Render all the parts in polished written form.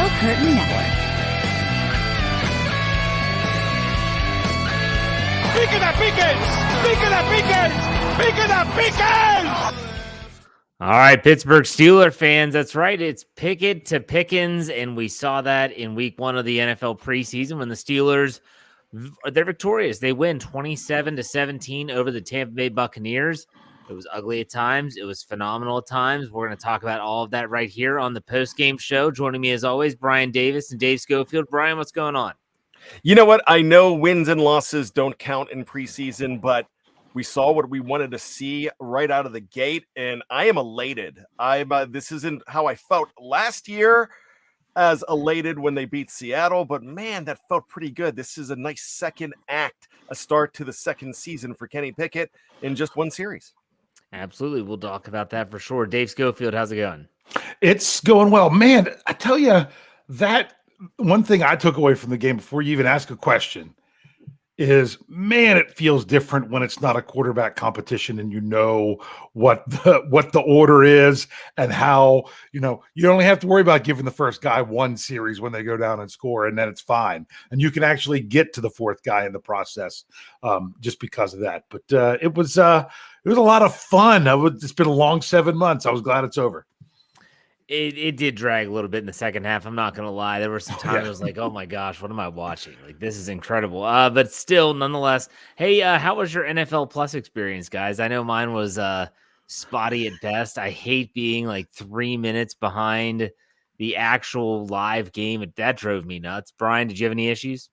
Steel Curtain Network. ¡Piquen a Pickens! ¡Piquen a Pickens! ¡Piquen a Pickens! All right, Pittsburgh Steelers fans, that's right. It's Pickett to Pickens, and we saw that in week 1 of the NFL preseason when the Steelers, they're victorious. They win 27-17 over the Tampa Bay Buccaneers. It was ugly at times. It was phenomenal at times. We're going to talk about all of that right here on the post-game show. Joining me as always, Bryan Davis and Dave Schofield. Bryan, what's going on? You know what? I know wins and losses don't count in preseason, but we saw what we wanted to see right out of the gate, and I am elated. This isn't how I felt last year, as elated when they beat Seattle, but man, that felt pretty good. This is a nice second act, a start to the second season for Kenny Pickett in just one series. Absolutely. We'll talk about that for sure. Dave Schofield, how's it going? It's going well. Man, I tell you, that one thing I took away from the game before you even ask a question is, man, it feels different when it's not a quarterback competition and you know what the order is and how, you only have to worry about giving the first guy one series when they go down and score, and then it's fine. And you can actually get to the fourth guy in the process just because of that. But it was a lot of fun. It's been a long 7 months. I was glad it's over. It did drag a little bit in the second half. I'm not going to lie. There were some times I was like, oh my gosh, what am I watching? Like, this is incredible. But still, nonetheless, hey, how was your NFL Plus experience, guys? I know mine was spotty at best. I hate being like 3 minutes behind the actual live game. That drove me nuts. Bryan, did you have any issues?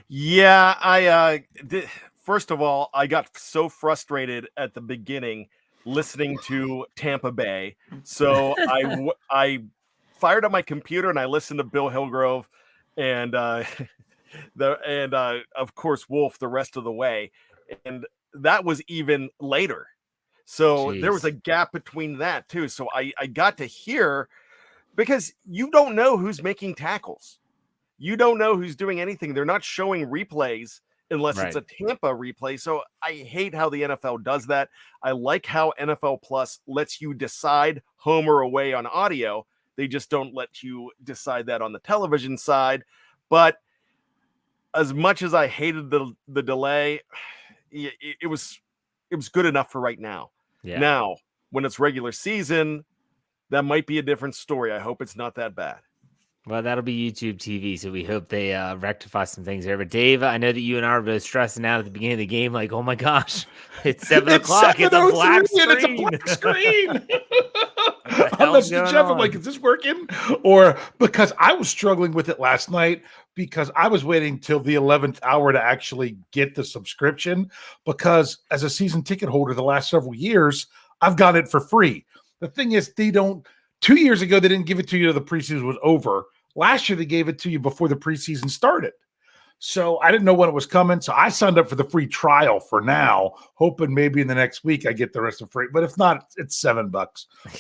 Yeah, I first of all, I got so frustrated at the beginning listening to Tampa Bay. So I fired up my computer and I listened to Bill Hillgrove and of course Wolf the rest of the way. And that was even later. So There was a gap between that too. So I got to hear, because you don't know who's making tackles. You don't know who's doing anything. They're not showing replays unless it's a Tampa replay. So I hate how the NFL does that. I like how NFL Plus lets you decide home or away on audio. They just don't let you decide that on the television side. But as much as I hated the delay, it was good enough for right now. Yeah. Now, when it's regular season, that might be a different story. I hope it's not that bad. Well, that'll be YouTube TV, so we hope they rectify some things there. But Dave, I know that you and I were both stressing out at the beginning of the game, like, oh my gosh, it's 7 o'clock, it's a black screen. It's a black screen. I'm messaging Jeff, I'm like, is this working? Or because I was struggling with it last night because I was waiting till the 11th hour to actually get the subscription, because as a season ticket holder the last several years, I've got it for free. The thing is, 2 years ago, they didn't give it to you till the preseason was over. Last year, they gave it to you before the preseason started. So I didn't know when it was coming. So I signed up for the free trial for now, hoping maybe in the next week I get the rest of free. But if not, it's $7.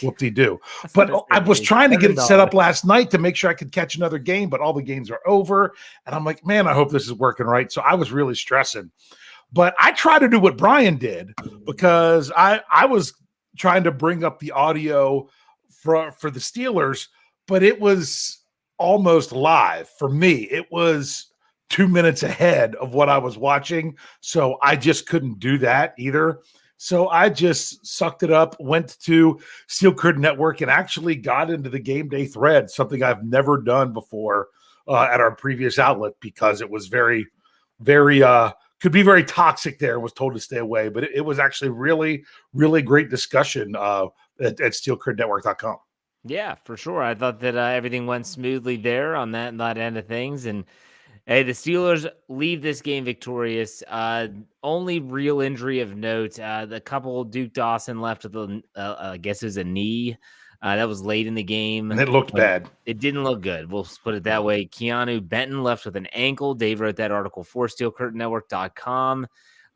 Whoop-de-doo. But I was trying to get it set up last night to make sure I could catch another game, but all the games are over. And I'm like, man, I hope this is working right. So I was really stressing. But I tried to do what Bryan did, because I was trying to bring up the audio for the Steelers, but it was almost live for me. It was 2 minutes ahead of what I was watching, so I just couldn't do that either. So I just sucked it up, went to Steel Curtain Network, and actually got into the game day thread, something I've never done before at our previous outlet, because it was very, very could be very toxic there, and was told to stay away. But it was actually really, really great discussion at steelcurtainnetwork.com. Yeah, for sure. I thought that everything went smoothly there on that end of things. And hey, the Steelers leave this game victorious. Only real injury of note, the couple Duke Dawson left with I guess it was a knee. That was late in the game. And it looked bad. It didn't look good. We'll put it that way. Keanu Benton left with an ankle. Dave wrote that article for SteelCurtainNetwork.com.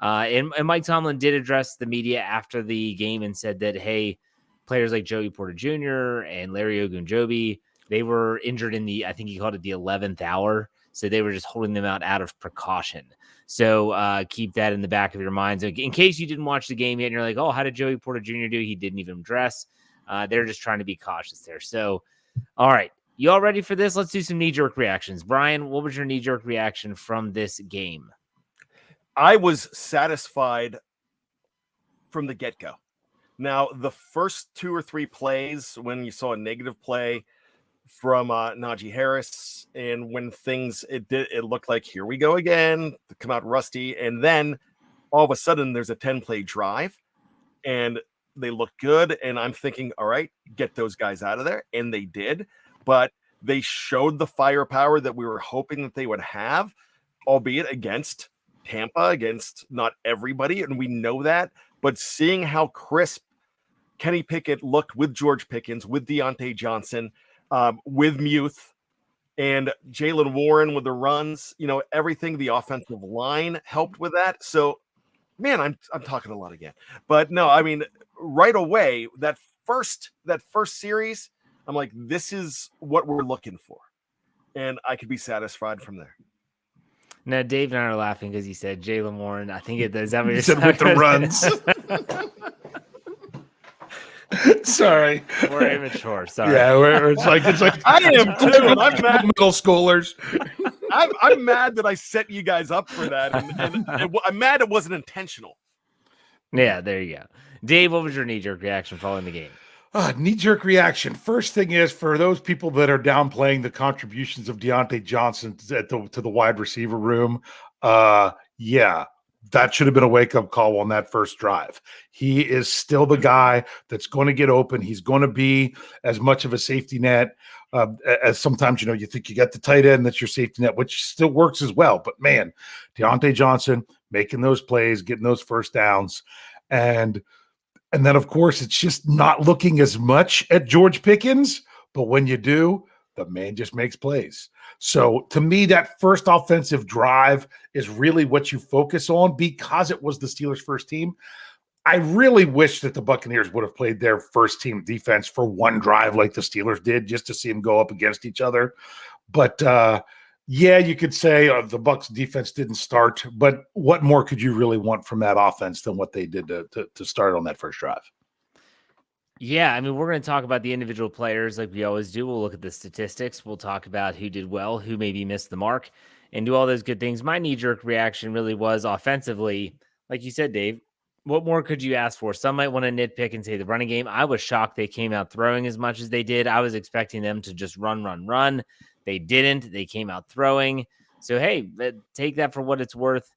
And Mike Tomlin did address the media after the game and said that, hey, players like Joey Porter Jr. and Larry Ogunjobi, they were injured in I think he called it the 11th hour. So they were just holding them out of precaution. So keep that in the back of your minds. In case you didn't watch the game yet and you're like, oh, how did Joey Porter Jr. do? He didn't even dress. They're just trying to be cautious there. So, all right. You all ready for this? Let's do some knee-jerk reactions. Bryan, what was your knee-jerk reaction from this game? I was satisfied from the get-go. Now, the first 2 or 3 plays, when you saw a negative play from Najee Harris, and when it looked like, here we go again, to come out rusty, and then all of a sudden there's a 10-play drive, and they look good, and I'm thinking, all right, get those guys out of there, and they did, but they showed the firepower that we were hoping that they would have, albeit against Tampa, against not everybody, and we know that, but seeing how crisp Kenny Pickett looked with George Pickens, with Deontay Johnson, with Muth, and Jaylen Warren with the runs, everything, the offensive line helped with that. So, man, I'm talking a lot again. But no, I mean, right away, that first series, I'm like, this is what we're looking for. And I could be satisfied from there. Now, Dave and I are laughing because he said Jaylen Warren. I think is that what you said with the runs. Sorry, we're immature. Sorry. Yeah, it's like I am too. I'm mad. Middle schoolers. I'm mad that I set you guys up for that, and I'm mad it wasn't intentional. Yeah, there you go. Dave, what was your knee-jerk reaction following the game? Knee-jerk reaction. First thing is, for those people that are downplaying the contributions of Deontay Johnson to the wide receiver room, yeah, that should have been a wake-up call on that first drive. He is still the guy that's going to get open. He's going to be as much of a safety net as sometimes, you think you got the tight end, that's your safety net, which still works as well. But, man, Deontay Johnson making those plays, getting those first downs. And then, of course, it's just not looking as much at George Pickens. But when you do, the man just makes plays. So to me, that first offensive drive is really what you focus on because it was the Steelers' first team. I really wish that the Buccaneers would have played their first team defense for one drive like the Steelers did, just to see them go up against each other. But yeah, you could say the Bucs defense didn't start, but what more could you really want from that offense than what they did to start on that first drive? Yeah, I mean, we're going to talk about the individual players like we always do. We'll look at the statistics. We'll talk about who did well, who maybe missed the mark, and do all those good things. My knee-jerk reaction really was offensively, like you said, Dave, what more could you ask for? Some might want to nitpick and say the running game. I was shocked they came out throwing as much as they did. I was expecting them to just run. They didn't. They came out throwing. So, hey, take that for what it's worth.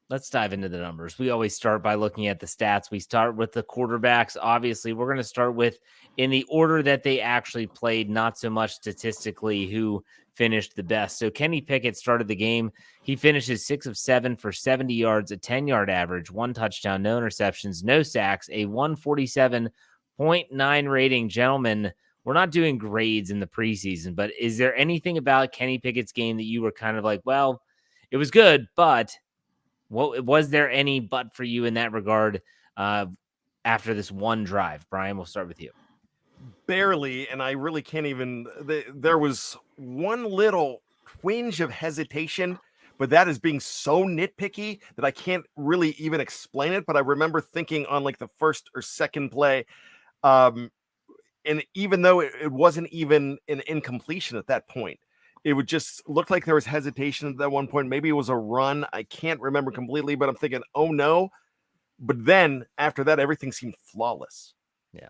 Let's dive into the numbers. We always start by looking at the stats. We start with the quarterbacks. Obviously, we're going to start with in the order that they actually played, not so much statistically who finished the best. So Kenny Pickett started the game. He finishes 6 of 7 for 70 yards, a 10-yard average, 1 touchdown, no interceptions, no sacks, a 147.9 rating. Gentlemen, we're not doing grades in the preseason, but is there anything about Kenny Pickett's game that you were kind of like, well, it was good, but was there any but for you in that regard after this one drive? Bryan, we'll start with you. Barely, and I really can't even. There was one little twinge of hesitation, but that is being so nitpicky that I can't really even explain it. But I remember thinking on like the first or second play, and even though it wasn't even an incompletion at that point, it would just look like there was hesitation at that one point. Maybe it was a run. I can't remember completely, but I'm thinking, oh no. But then after that, everything seemed flawless. Yeah.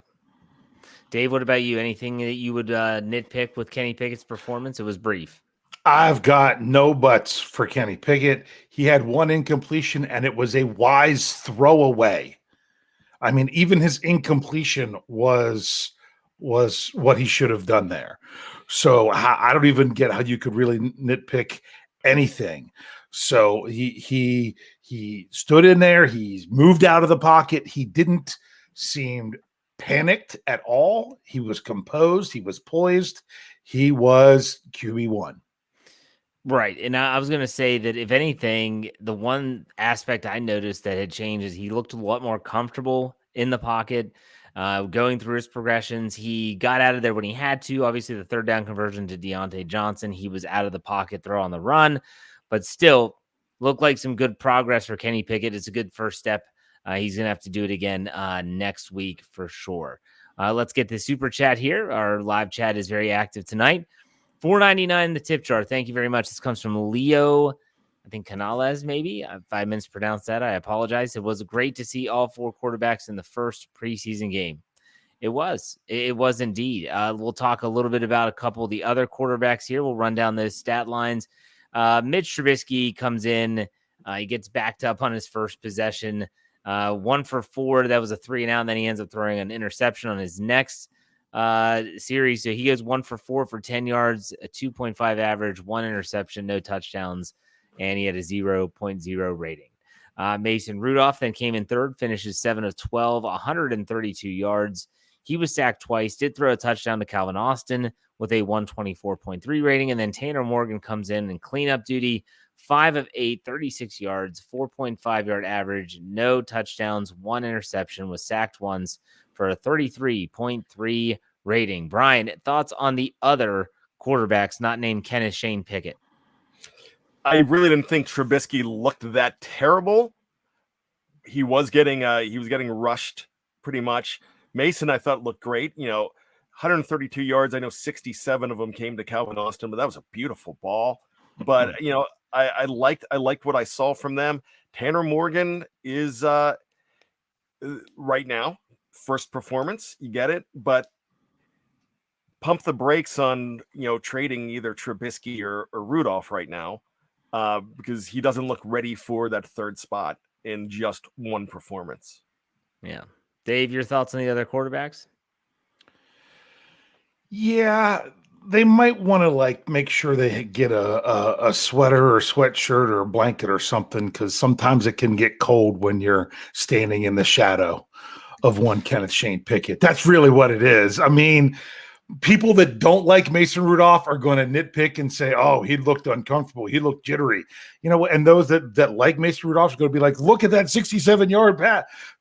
Dave, what about you? Anything that you would nitpick with Kenny Pickett's performance? It was brief. I've got no buts for Kenny Pickett. He had one incompletion, and it was a wise throwaway. I mean, even his incompletion was what he should have done there. So I don't even get how you could really nitpick anything. So he stood in there. He moved out of the pocket. He didn't seem panicked at all. He was composed. He was poised. He was QB1. Right. And I was going to say that if anything, the one aspect I noticed that had changed is he looked a lot more comfortable in the pocket. Going through his progressions, he got out of there when he had to. Obviously, the third down conversion to Deontay Johnson, he was out of the pocket, throw on the run, but still looked like some good progress for Kenny Pickett. It's a good first step. He's going to have to do it again next week for sure. Let's get the super chat here. Our live chat is very active tonight. $4.99 the tip jar. Thank you very much. This comes from Leo, I think Canales, maybe. If I mispronounced that, I apologize. It was great to see all 4 quarterbacks in the first preseason game. It was indeed. We'll talk a little bit about a couple of the other quarterbacks here. We'll run down those stat lines. Mitch Trubisky comes in. He gets backed up on his first possession. 1 for 4. That was a 3-and-out. And then he ends up throwing an interception on his next series. So he goes 1 for 4 for 10 yards, a 2.5 average, 1 interception, no touchdowns, and he had a 0.0 rating. Mason Rudolph then came in third, finishes 7 of 12, 132 yards. He was sacked twice, did throw a touchdown to Calvin Austin with a 124.3 rating. And then Tanner Morgan comes in cleanup duty, 5 of 8, 36 yards, 4.5 yard average, no touchdowns, 1 interception, was sacked once for a 33.3 rating. Bryan, thoughts on the other quarterbacks not named Kenneth Shane Pickett? I really didn't think Trubisky looked that terrible. He was getting rushed pretty much. Mason, I thought, looked great. 132 yards. I know 67 of them came to Calvin Austin, but that was a beautiful ball. But I liked what I saw from them. Tanner Morgan is right now first performance. You get it, but pump the brakes on trading either Trubisky or Rudolph right now, because he doesn't look ready for that third spot in just one performance. Yeah. Dave, your thoughts on the other quarterbacks? Yeah, they might want to make sure they get a sweater or sweatshirt or a blanket or something, because sometimes it can get cold when you're standing in the shadow of one Kenneth Shane Pickett. That's really what it is. I mean, people that don't like Mason Rudolph are going to nitpick and say, oh, he looked uncomfortable, he looked jittery, and those that like Mason Rudolph are going to be like, look at that 67-yard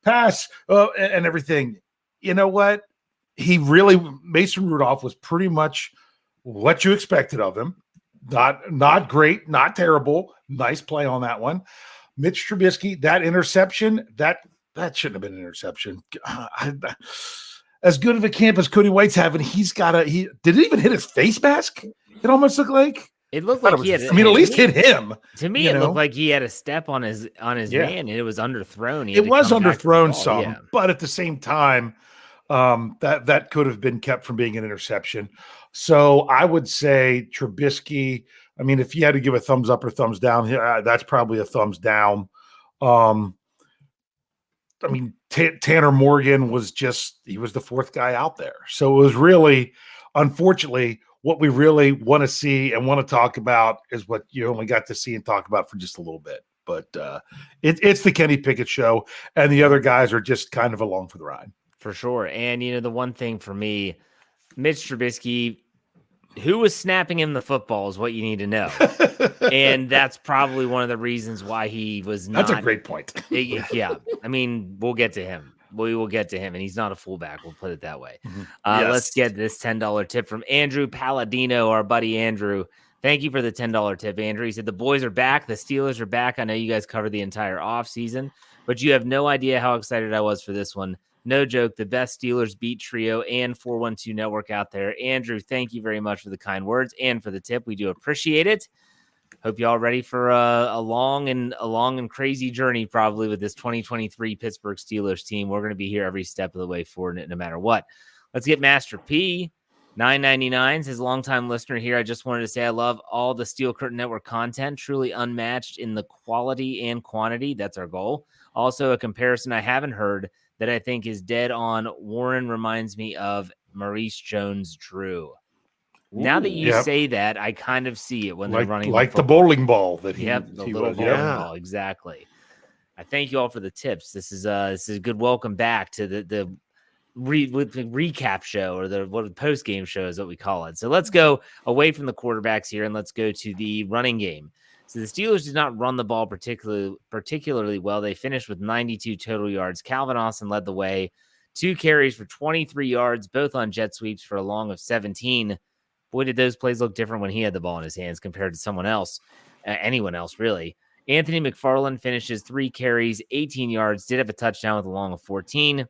pass and everything. You know what? Mason Rudolph was pretty much what you expected of him. Not great, not terrible. Nice play on that one. Mitch Trubisky, that interception, that shouldn't have been an interception. As good of a camp as Cody White's having, did it even hit his face mask? It almost looked like it looked like he had. At least hit him. To me, it looked like he had a step on his man, and it was underthrown. It was underthrown some, but at the same time, that could have been kept from being an interception. So I would say Trubisky. I mean, if you had to give a thumbs up or thumbs down, that's probably a thumbs down. I mean, Tanner Morgan was he was the fourth guy out there. So it was really, unfortunately, what we really want to see and want to talk about is what you only got to see and talk about for just a little bit. But it's the Kenny Pickett show, and the other guys are just kind of along for the ride. For sure. And, the one thing for me, Mitch Trubisky, who was snapping him the football is what you need to know. And that's probably one of the reasons why he was not. That's a great point. Yeah. I mean, we'll get to him. We will get to him, and he's not a fullback. We'll put it that way. Mm-hmm. Yes. Let's get this $10 tip from Andrew Palladino, our buddy Andrew. Thank you for the $10 tip, Andrew. He said, the boys are back. The Steelers are back. I know you guys covered the entire offseason, but you have no idea how excited I was for this one. No joke, the best Steelers beat trio and 412 network out there. Andrew, thank you very much for the kind words and for the tip. We do appreciate it. Hope you all ready for a long and crazy journey, probably, with this 2023 Pittsburgh Steelers team. We're going to be here every step of the way forward, no matter what. Let's get Master P. $9.99, his longtime listener here. I just wanted to say I love all the Steel Curtain Network content, truly unmatched in the quality and quantity. That's our goal. Also, a comparison I haven't heard that I think is dead on. Warren reminds me of Maurice Jones-Drew. Now that you say that, I kind of see it when they're running the bowling ball that he the little bowling ball, exactly. I thank you all for the tips. This is a good welcome back to the recap show, or the post game show is what we call it. So let's go away from the quarterbacks here and let's go to the running game. So the Steelers did not run the ball particularly well. They finished with 92 total yards. Calvin Austin led the way, 2 carries for 23 yards, both on jet sweeps for a long of 17. Boy, did those plays look different when he had the ball in his hands compared to someone else, anyone else really. Anthony McFarland finishes 3 carries, 18 yards, did have a touchdown with a long of 14.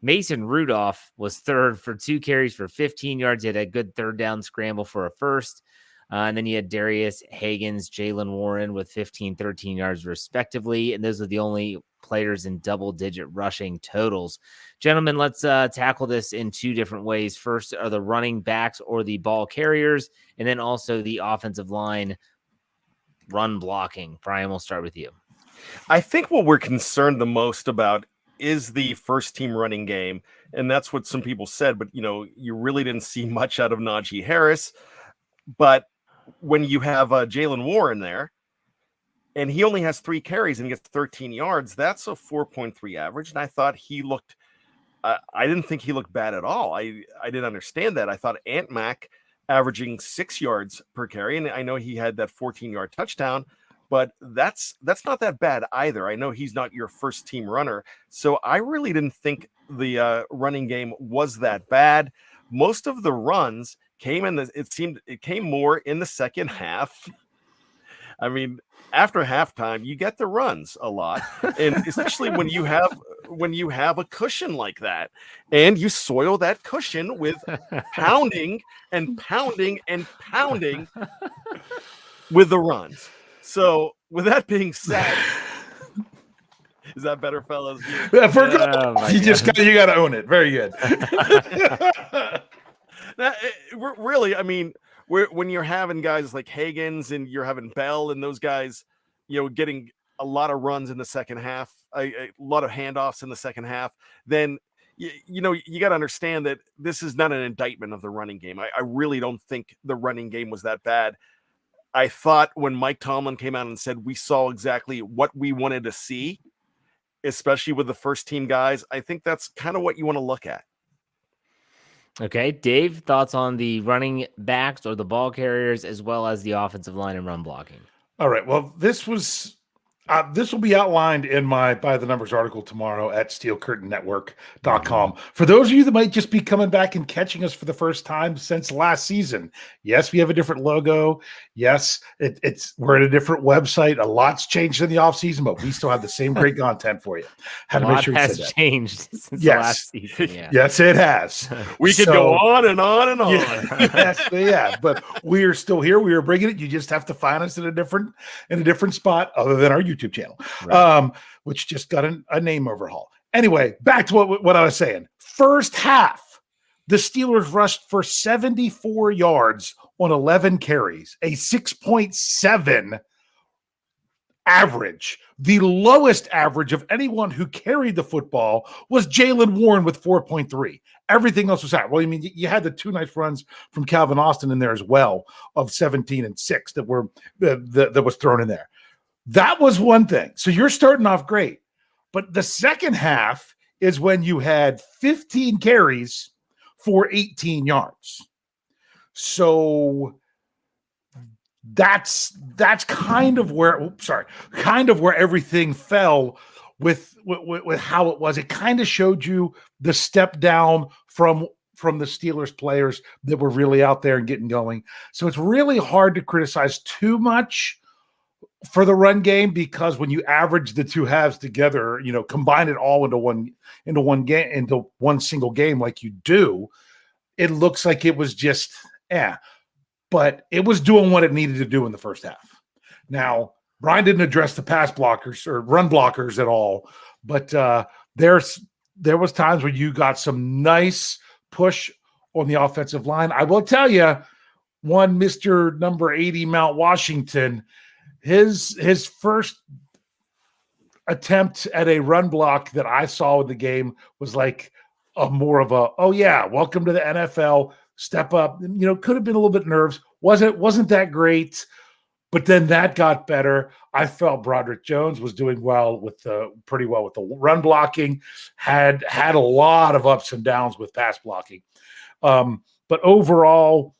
Mason Rudolph was third for 2 carries for 15 yards. He had a good third down scramble for a first. And then you had Darius Higgins, Jalen Warren with 15, 13 yards respectively. And those are the only players in double-digit rushing totals. Gentlemen, let's tackle this in 2 different ways. First are the running backs or the ball carriers, and then also the offensive line run blocking. Bryan, we'll start with you. I think what we're concerned the most about is the first team running game. And that's what some people said, but you really didn't see much out of Najee Harris. But when you have Jalen Warren there, and he only has 3 carries and gets 13 yards, that's a 4.3 average. And I thought he looked, I didn't think he looked bad at all. I didn't understand that. I thought Ant Mac averaging 6 yards per carry, and I know he had that 14-yard touchdown, but that's not that bad either. I know he's not your first team runner, so I really didn't think the running game was that bad. Most of the runs came it came more in the second half. I mean, after halftime, you get the runs a lot, and especially when you have a cushion like that, and you soil that cushion with pounding and pounding and pounding with the runs. So, with that being said, is that better, fellas? You got to own it. Very good. Really, I mean, when you're having guys like Higgins and you're having Bell and those guys, getting a lot of runs in the second half, a lot of handoffs in the second half, then you got to understand that this is not an indictment of the running game. I really don't think the running game was that bad. I thought when Mike Tomlin came out and said we saw exactly what we wanted to see, especially with the first team guys, I think that's kind of what you want to look at. Okay, Dave, thoughts on the running backs or the ball carriers as well as the offensive line and run blocking? All right. Well, this will be outlined in my By the Numbers article tomorrow at steelcurtainnetwork.com. For those of you that might just be coming back and catching us for the first time since last season, yes, we have a different logo. Yes, we're at a different website. A lot's changed in the offseason, but we still have the same great content for you. A lot has changed since the last season. Yeah. Yes, it has. We could go on and on and on. Yeah, but we are still here. We are bringing it. You just have to find us in a different spot other than our YouTube channel, right. Which just got a name overhaul. Anyway, back to what I was saying. First half, the Steelers rushed for 74 yards on 11 carries, a 6.7 average. The lowest average of anyone who carried the football was Jalen Warren with 4.3. Everything else was higher. Well, I mean, you had the 2 nice runs from Calvin Austin in there as well of 17 and 6 that was thrown in there. That was one thing. So you're starting off great. But the second half is when you had 15 carries for 18 yards. So that's kind of where everything fell with how it was. It kind of showed you the step down from the Steelers players that were really out there and getting going. So it's really hard to criticize too much for the run game, because when you average the 2 halves together, combine it all into one single game like you do, it looks like it was just but it was doing what it needed to do in the first half. Now, Bryan didn't address the pass blockers or run blockers at all, but there was times where you got some nice push on the offensive line. I will tell you, one Mr. number 80 Mount Washington, his first attempt at a run block that I saw in the game was like more of a, oh yeah, welcome to the NFL, step up. Could have been a little bit nerves. Wasn't that great, but then that got better. I felt Broderick Jones was doing pretty well with the run blocking, had a lot of ups and downs with pass blocking. But overall,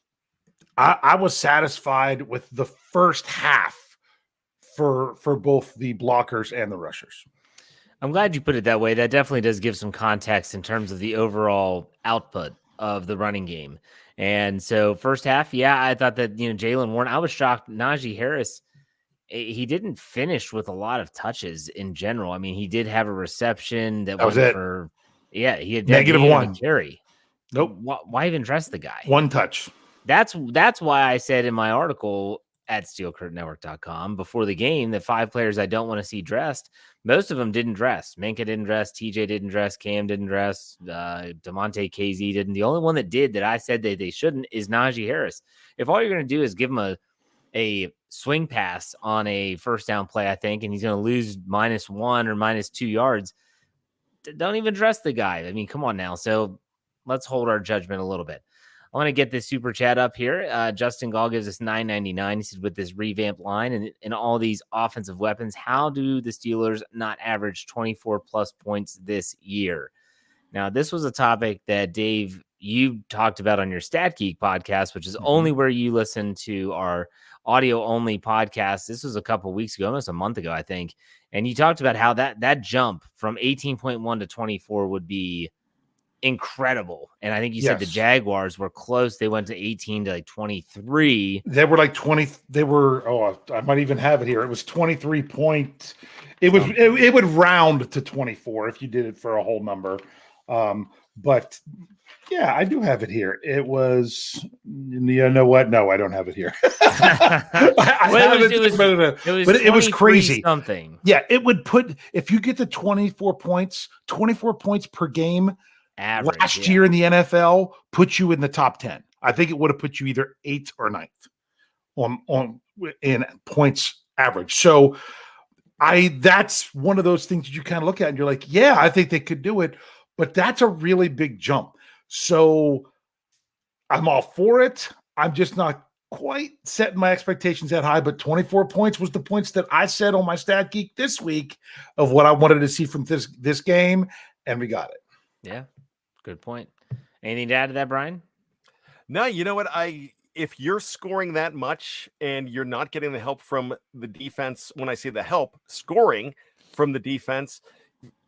I was satisfied with the first half for both the blockers and the rushers. I'm glad you put it that way. That definitely does give some context in terms of the overall output of the running game. And so first half, I thought that, Jalen Warren, I was shocked. Najee Harris, he didn't finish with a lot of touches in general. I mean, he did have a reception that went for Yeah, he had -1 carry. Nope. Why even dress the guy? 1 touch. That's why I said in my article at steelcurtainnetwork.com before the game that 5 players I don't want to see dressed. Most of them didn't dress. Minka didn't dress. TJ didn't dress. Cam didn't dress. DeMonte KZ didn't. The only one that did that I said that they shouldn't is Najee Harris. If all you're going to do is give him a swing pass on a first down play, I think, and he's going to lose -1 or -2 yards, don't even dress the guy. I mean, come on now. So let's hold our judgment a little bit. I want to get this super chat up here. Justin Gall gives us $9.99. He said, with this revamped line and all these offensive weapons, how do the Steelers not average 24-plus points this year? Now, this was a topic that, Dave, you talked about on your Stat Geek podcast, which is only where you listen to our audio-only podcast. This was a couple weeks ago, almost a month ago, I think. And you talked about how that jump from 18.1 to 24 would be incredible. And I think you said the Jaguars were close. They went to 18 to 23. They were like 20. They were, I might even have it here. It was 23 point. It would round to 24 if you did it for a whole number. But yeah, I do have it here. It was, you know what? No, I don't have it here. It was crazy. Something. Yeah, it would put, if you get to 24 points per game, average, last year in the NFL, put you in the top 10. I think it would have put you either 8th or 9th in points average. So that's one of those things that you kind of look at and you're like, yeah, I think they could do it, but that's a really big jump. So I'm all for it. I'm just not quite setting my expectations that high, but 24 points was the points that I said on my Stat Geek this week of what I wanted to see from this game, and we got it. Yeah. Good point. Anything to add to that, Bryan? No, you know what? If you're scoring that much and you're not getting the help from the defense, when I say the help, scoring from the defense,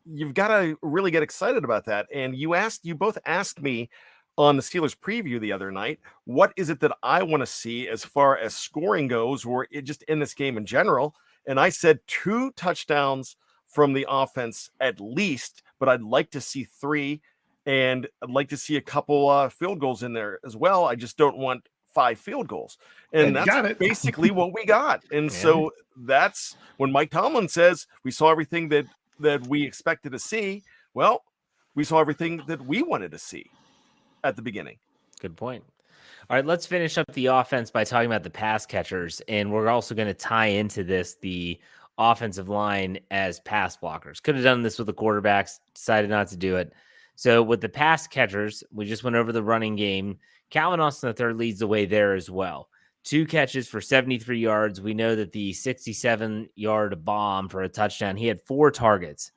you've got to really get excited about that. And you both asked me on the Steelers preview the other night, what is it that I want to see as far as scoring goes, or just in this game in general? And I said 2 touchdowns from the offense at least, but I'd like to see 3. And I'd like to see a couple field goals in there as well. I just don't want 5 field goals. And that's basically what we got. And so that's when Mike Tomlin says we saw everything that we expected to see. Well, we saw everything that we wanted to see at the beginning. Good point. All right, let's finish up the offense by talking about the pass catchers. And we're also going to tie into this the offensive line as pass blockers. Could have done this with the quarterbacks, decided not to do it. So with the pass catchers, we just went over the running game. Calvin Austin III leads the way there as well. 2 catches for 73 yards. We know that the 67-yard bomb for a touchdown, he had 4 targets.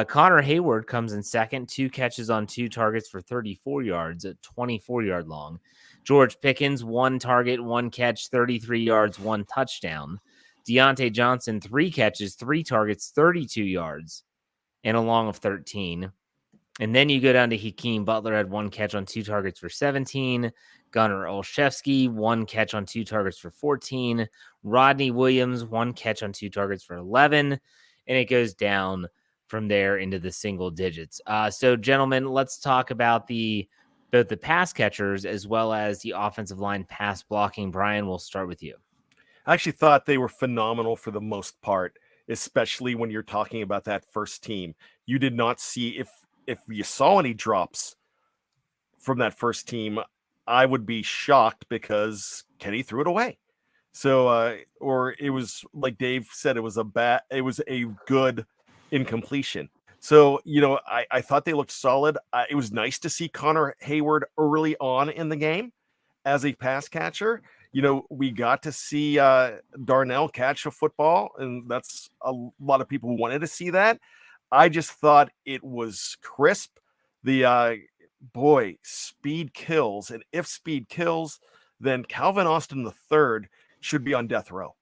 Connor Hayward comes in second, 2 catches on 2 targets for 34 yards, a 24-yard long. George Pickens, 1 target, 1 catch, 33 yards, 1 touchdown. Deontay Johnson, 3 catches, 3 targets, 32 yards, and a long of 13. And then you go down to Hakeem Butler, had 1 catch on 2 targets for 17. Gunnar Olszewski, 1 catch on 2 targets for 14. Rodney Williams, 1 catch on 2 targets for 11. And it goes down from there into the single digits. So, gentlemen, let's talk about both the pass catchers as well as the offensive line pass blocking. Bryan, we'll start with you. I actually thought they were phenomenal for the most part, especially when you're talking about that first team. You did not see, if you saw any drops from that first team, I would be shocked because Kenny threw it away. So, or it was like Dave said, it was a good incompletion. So, I thought they looked solid. It was nice to see Connor Hayward early on in the game as a pass catcher. We got to see Darnell catch a football, and that's a lot of people wanted to see that. I just thought it was crisp. Speed kills. And if speed kills, then Calvin Austin III should be on death row,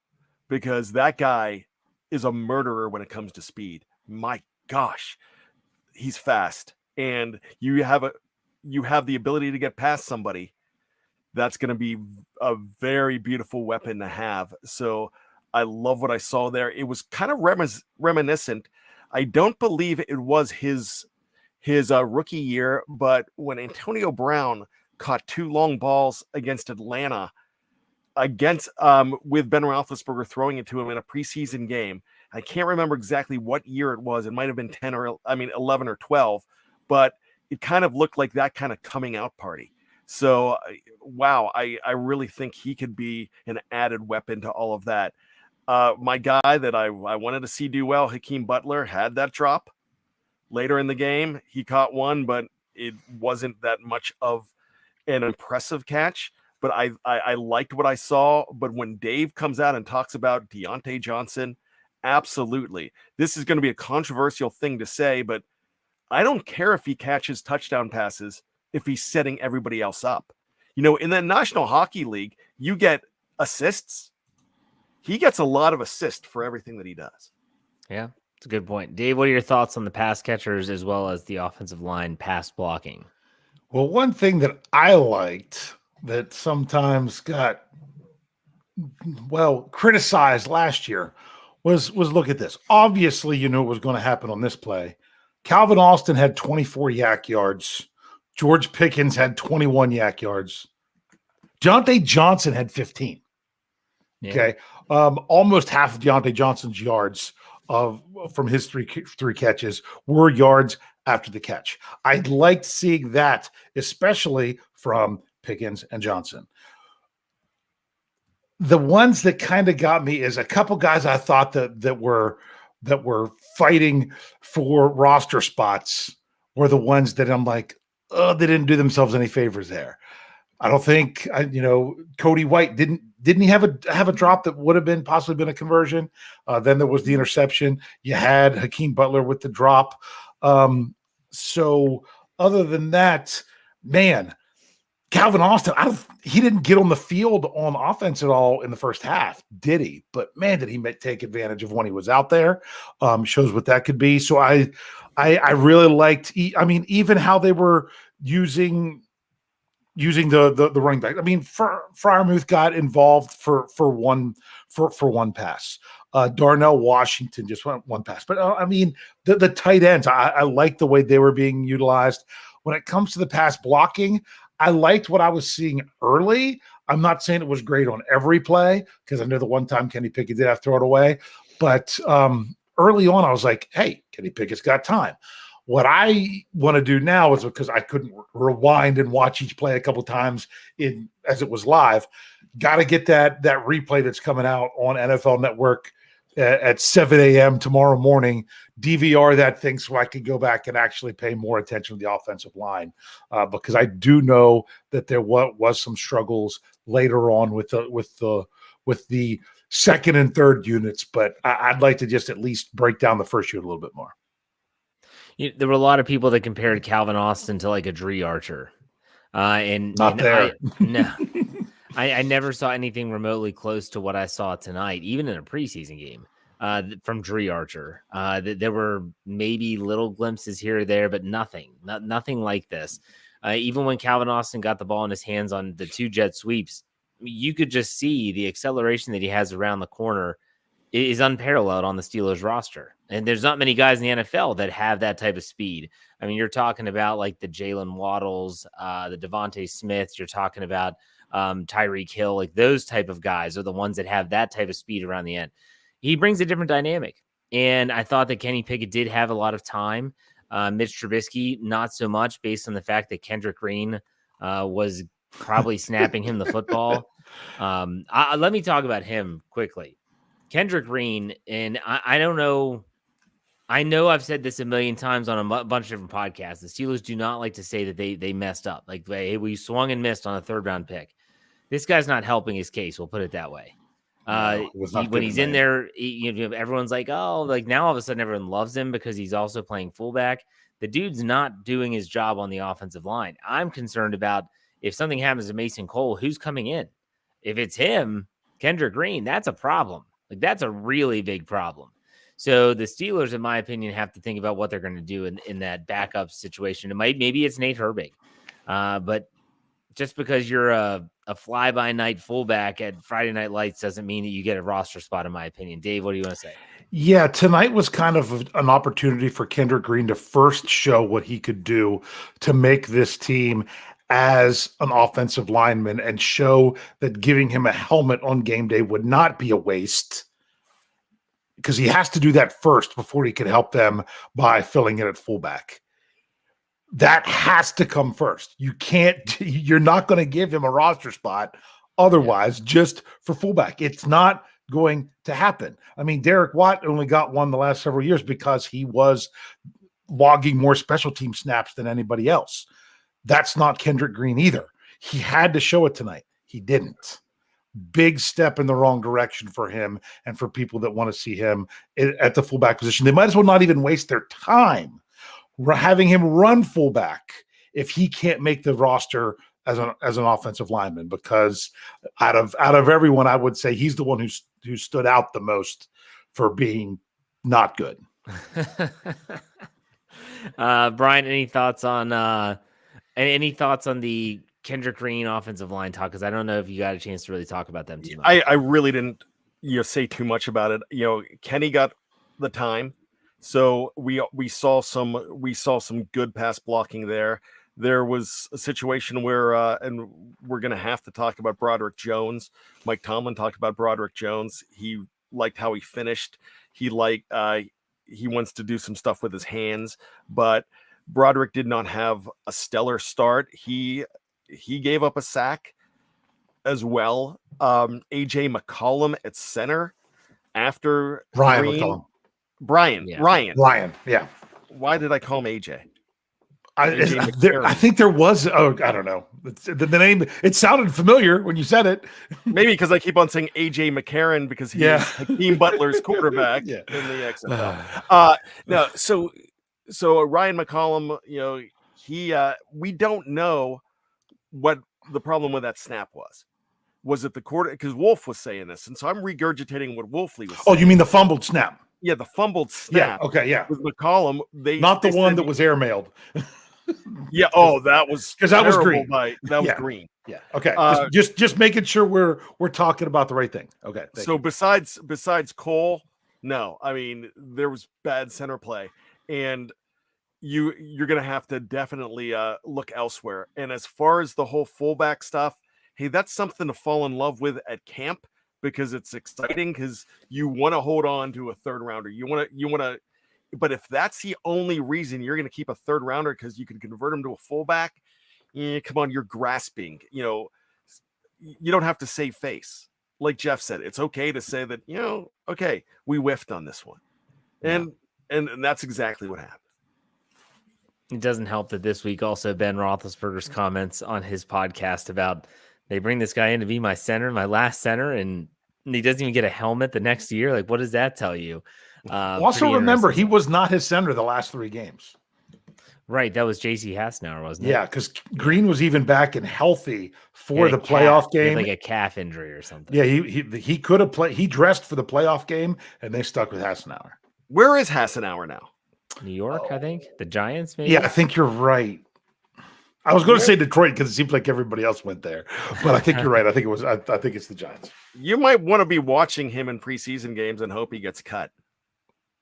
because that guy is a murderer when it comes to speed. My gosh, he's fast. And you have the ability to get past somebody. That's going to be a very beautiful weapon to have. So I love what I saw there. It was kind of reminiscent. I don't believe it was his his rookie year, but when Antonio Brown caught 2 long balls against Atlanta, with Ben Roethlisberger throwing it to him in a preseason game. I can't remember exactly what year it was. It might have been 11 or 12, but it kind of looked like that kind of coming out party. So, wow, I really think he could be an added weapon to all of that. My guy that I wanted to see do well, Hakeem Butler, had that drop later in the game. He caught one, but it wasn't that much of an impressive catch. But I liked what I saw. But when Dave comes out and talks about Deontay Johnson, absolutely. This is going to be a controversial thing to say, but I don't care if he catches touchdown passes if he's setting everybody else up. In the National Hockey League, you get assists. He gets a lot of assists for everything that he does. Yeah, it's a good point. Dave, what are your thoughts on the pass catchers as well as the offensive line pass blocking? Well, one thing that I liked that sometimes got criticized last year was look at this. Obviously, you knew it was going to happen on this play. Calvin Austin had 24 yak yards. George Pickens had 21 yak yards. Deontay Johnson had 15. Yeah. Okay. Almost half of Deontay Johnson's yards from his three catches were yards after the catch. I liked seeing that, especially from Pickens and Johnson. The ones that kind of got me is a couple guys I thought that were fighting for roster spots were the ones that I'm like, oh, they didn't do themselves any favors there. I don't think Cody White didn't he have a drop that would have possibly been a conversion. Then there was the interception. You had Hakeem Butler with the drop. So other than that, man, Calvin Austin, he didn't get on the field on offense at all in the first half, did he? But man, did he take advantage of when he was out there. Shows what that could be. So I really liked. Even how they were using the running back. Freiermuth got involved for one pass. Darnell Washington just went one pass. But the tight ends, I like the way they were being utilized. When it comes to the pass blocking, I liked what I was seeing early. I'm not saying it was great on every play because I know the one time Kenny Pickett did have to throw it away. But early on, I was like, hey, Kenny Pickett's got time. What I want to do now is, because I couldn't rewind and watch each play a couple times as it was live, got to get that replay that's coming out on NFL Network at 7 a.m. tomorrow morning, DVR that thing so I could go back and actually pay more attention to the offensive line, because I do know that there was some struggles later on with the second and third units, but I'd like to just at least break down the first unit a little bit more. There were a lot of people that compared Calvin Austin to like a Dree Archer. There. I never saw anything remotely close to what I saw tonight, even in a preseason game from Dree Archer. There were maybe little glimpses here or there, but nothing like this. Even when Calvin Austin got the ball in his hands on the 2 jet sweeps, you could just see the acceleration that he has around the corner is unparalleled on the Steelers roster. And there's not many guys in the NFL that have that type of speed. You're talking about like the Jalen Waddles, the Devontae Smiths. You're talking about Tyreek Hill. Like those type of guys are the ones that have that type of speed around the end. He brings a different dynamic. And I thought that Kenny Pickett did have a lot of time. Mitch Trubisky, not so much, based on the fact that Kendrick Green was probably snapping him the football. Let me talk about him quickly. Kendrick Green, and I don't know. I know I've said this a million times on a bunch of different podcasts. The Steelers do not like to say that they messed up. Like, hey, we swung and missed on a 3rd-round pick. This guy's not helping his case. We'll put it that way. When he's in there, everyone's like, oh, like now all of a sudden everyone loves him because he's also playing fullback. The dude's not doing his job on the offensive line. I'm concerned about if something happens to Mason Cole, who's coming in? If it's him, Kendrick Green, that's a problem. Like that's a really big problem. So the Steelers, in my opinion, have to think about what they're going to do in that backup situation. Maybe it's Nate Herbig, but just because you're a fly-by-night fullback at Friday Night Lights doesn't mean that you get a roster spot, in my opinion. Dave, what do you want to say? Yeah, tonight was kind of an opportunity for Kendrick Green to first show what he could do to make this team as an offensive lineman and show that giving him a helmet on game day would not be a waste, because he has to do that first before he can help them by filling in at fullback. That has to come first. You're not going to give him a roster spot otherwise just for fullback. It's not going to happen. I mean, Derek Watt only got one the last several years because he was logging more special team snaps than anybody else. That's not Kendrick Green either. He had to show it tonight. He didn't. Big step in the wrong direction for him and for people that want to see him at the fullback position. They might as well not even waste their time having him run fullback if he can't make the roster as an offensive lineman, because out of everyone, I would say he's the one who stood out the most for being not good. Bryan, any thoughts on the Kendrick Green offensive line talk? Because I don't know if you got a chance to really talk about them too much. I really didn't say too much about it. Kenny got the time. So we saw some good pass blocking there. There was a situation where, and we're going to have to talk about Broderick Jones. Mike Tomlin talked about Broderick Jones. He liked how he finished. He wants to do some stuff with his hands, but Broderick did not have a stellar start. He gave up a sack as well. AJ McCollum at center after Ryan Green. McCollum. Ryan. Yeah. Why did I call him AJ? I think there was. Oh, I don't know. The name. It sounded familiar when you said it. Maybe because I keep on saying AJ McCarron because he's Hakeem Butler's quarterback in the XFL. No, so Ryan McCollum. We don't know what the problem with that snap was. Was it the quarter? Because Wolf was saying this, and so I'm regurgitating what Wolfley was saying. Oh, you mean the fumbled snap? Yeah, the fumbled snap. Yeah. Okay. Yeah. With McCollum, not the one that was airmailed. Yeah. Oh, that was because that was Green. That was Green. Yeah. Okay. Just making sure we're talking about the right thing. Okay. So besides Cole, no. I mean, there was bad center play, and you're gonna have to definitely look elsewhere. And as far as the whole fullback stuff, hey, that's something to fall in love with at camp, because it's exciting, because you want to hold on to a third rounder. You want to, but if that's the only reason you're going to keep a third rounder because you can convert him to a fullback, come on, you're grasping. You don't have to save face. Like Jeff said, it's okay to say that, okay, we whiffed on this one. And that's exactly what happened. It doesn't help that this week also Ben Roethlisberger's comments on his podcast about, they bring this guy in to be my center, my last center, and he doesn't even get a helmet the next year. Like, what does that tell you? Also, remember, he was not his center the last 3 games. Right. That was J.C. Hasnauer, wasn't it? Yeah, because Green was even back and healthy for the playoff game. Like a calf injury or something. Yeah, he could have played. He dressed for the playoff game, and they stuck with Hassenauer. Where is Hassenauer now? New York, I think. The Giants, maybe? Yeah, I think you're right. I was going to say Detroit because it seemed like everybody else went there, but I think you're right. I think it's the Giants. You might want to be watching him in preseason games and hope he gets cut.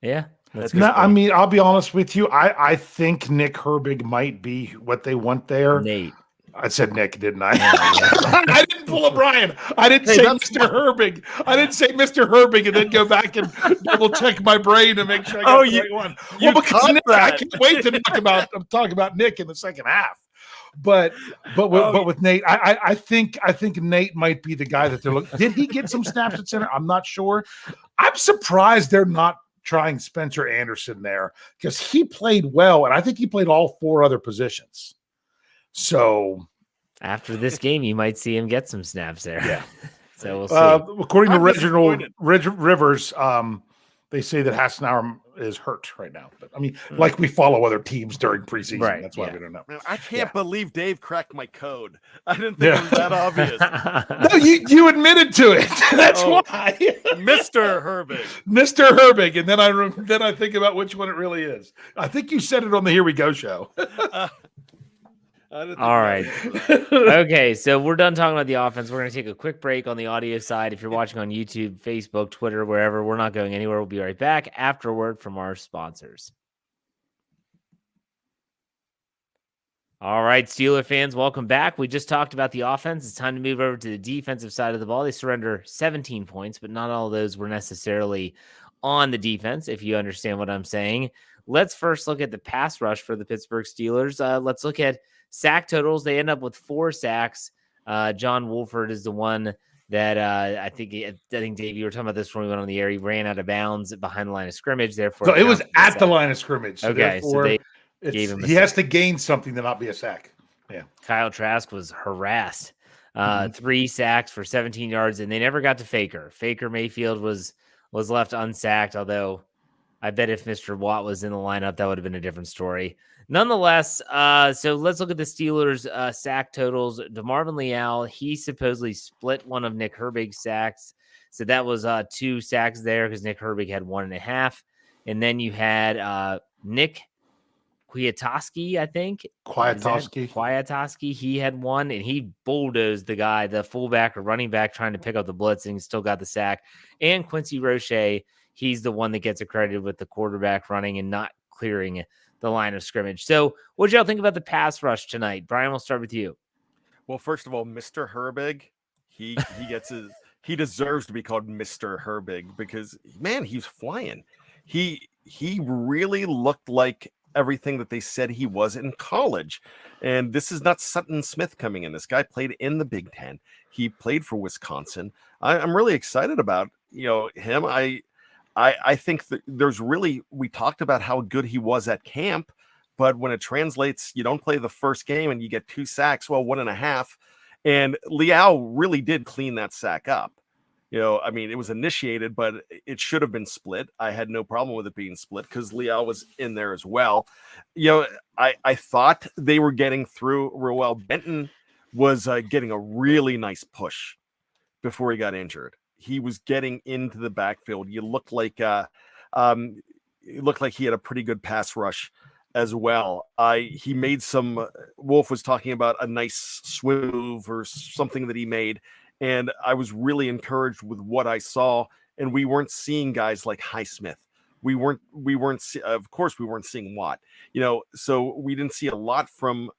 Yeah. I mean, I'll be honest with you. I think Nick Herbig might be what they want there. Nate. I said Nick, didn't I? I didn't pull a Brian. I didn't say Mr. Herbig. I didn't say Mr. Herbig and then go back and double check my brain to make sure I got the right one. Well, because Nick, I can't wait to talk about Nick in the second half. But with Nate, I think Nate might be the guy that they're looking. Did he get some snaps at center? I'm not sure. I'm surprised they're not trying Spencer Anderson there, because he played well, and I think he played all 4 other positions. So after this game, you might see him get some snaps there. Yeah. So we'll see. According to Reginald Rivers, they say that Hassenauer is hurt right now. But I mean, like we follow other teams during preseason. Right. That's why we don't know. Man, I can't believe Dave cracked my code. I didn't think it was that obvious. No, you admitted to it. That's why. Mr. Herbig. Mr. Herbig. And then I think about which one it really is. I think you said it on the Here We Go show. All right. Okay, so we're done talking about the offense. We're going to take a quick break on the audio side. If you're watching on YouTube, Facebook, Twitter, wherever, we're not going anywhere. We'll be right back after a word from our sponsors. All right, Steeler fans, welcome back. We just talked about the offense. It's time to move over to the defensive side of the ball. They surrender 17 points, but not all of those were necessarily on the defense, if you understand what I'm saying. Let's first look at the pass rush for the Pittsburgh Steelers. Let's look at sack totals. They end up with 4 sacks. John Wolford is the one that I think, Dave, you were talking about this when we went on the air. He ran out of bounds behind the line of scrimmage. Therefore, so it was at the line of scrimmage. So okay, so they gave him he has to gain something to not be a sack. Yeah. Kyle Trask was harassed. 3 sacks for 17 yards, and they never got to Faker. Faker Mayfield was left unsacked, although I bet if Mr. Watt was in the lineup, that would have been a different story. Nonetheless, so let's look at the Steelers' sack totals. DeMarvin Leal, he supposedly split one of Nick Herbig's sacks. So that was 2 sacks there because Nick Herbig had 1.5. And then you had Nick Kwiatkowski, I think. Kwiatkowski. He had 1, and he bulldozed the guy, the fullback or running back, trying to pick up the blitz, and he still got the sack. And Quincy Roche, he's the one that gets accredited with the quarterback running and not clearing the line of scrimmage. So what y'all think about the pass rush tonight? Brian, we'll start with you. Well, first of all, Mr. Herbig, he deserves to be called Mr. Herbig because, man, he's flying. He really looked like everything that they said he was in college. And this is not Sutton Smith coming in. This guy played in the Big Ten. He played for Wisconsin. I'm really excited about, him. I think that we talked about how good he was at camp, but when it translates, you don't play the first game and you get 2 sacks, 1.5. And Leal really did clean that sack up. It was initiated, but it should have been split. I had no problem with it being split because Leal was in there as well. I thought they were getting through real well. Benton was getting a really nice push before he got injured. He was getting into the backfield. You looked like he had a pretty good pass rush as well. He made some. Wolf was talking about a nice swim move or something that he made. And I was really encouraged with what I saw. And we weren't seeing guys like Highsmith. Of course, we weren't seeing Watt, so we didn't see a lot from,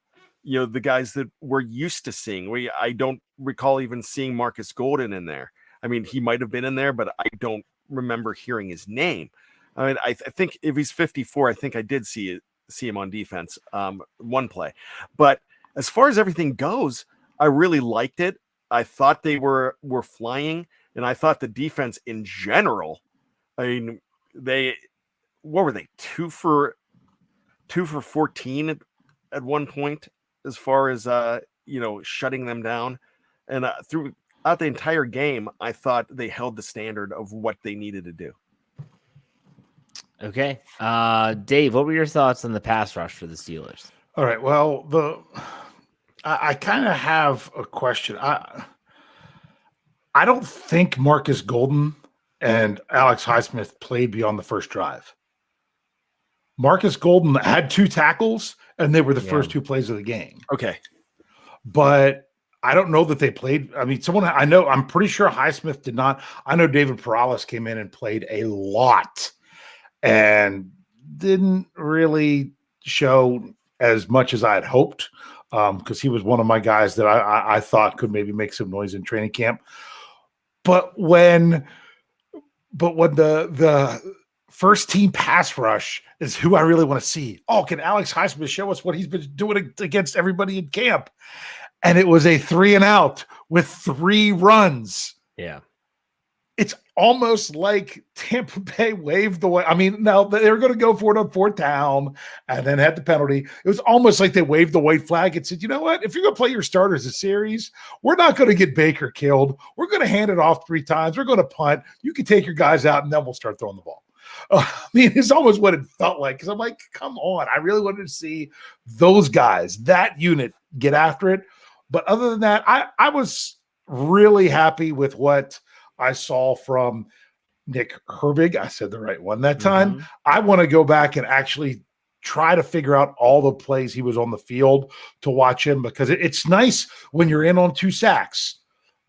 the guys that we're used to seeing. I don't recall even seeing Marcus Golden in there. I mean, he might have been in there, but I don't remember hearing his name. I mean, I think if he's 54, I think I did see him on defense, 1 play. But as far as everything goes, I really liked it. I thought they were flying, and I thought the defense in general, what were they? 2 for 14 at one point, as far as shutting them down. And throughout the entire game, I thought they held the standard of what they needed to do. Okay. Dave, what were your thoughts on the pass rush for the Steelers? All right. Well, I kind of have a question. I don't think Marcus Golden and Alex Highsmith played beyond the first drive. Marcus Golden had 2 tackles, and they were the first 2 plays of the game. Okay. But I don't know that they played. I mean, I'm pretty sure Highsmith did not. I know David Perales came in and played a lot and didn't really show as much as I had hoped. Because he was one of my guys that I thought could maybe make some noise in training camp. But when the first team pass rush is who I really want to see. Oh, can Alex Highsmith show us what he's been doing against everybody in camp? And it was a 3 and out with 3 runs. Yeah. It's almost like Tampa Bay waved the way. I mean, now they were going to go for it on 4th down and then had the penalty. It was almost like they waved the white flag and said, you know what? If you're going to play your starters a series, we're not going to get Baker killed. We're going to hand it off 3 times. We're going to punt. You can take your guys out, and then we'll start throwing the ball. I mean, it's almost what it felt like, because I'm like, come on. I really wanted to see those guys, that unit, get after it. But other than that, I was really happy with what I saw from Nick Herbig. I said the right one that time. I want to go back and actually try to figure out all the plays he was on the field to watch him, because it's nice when you're in on 2 sacks,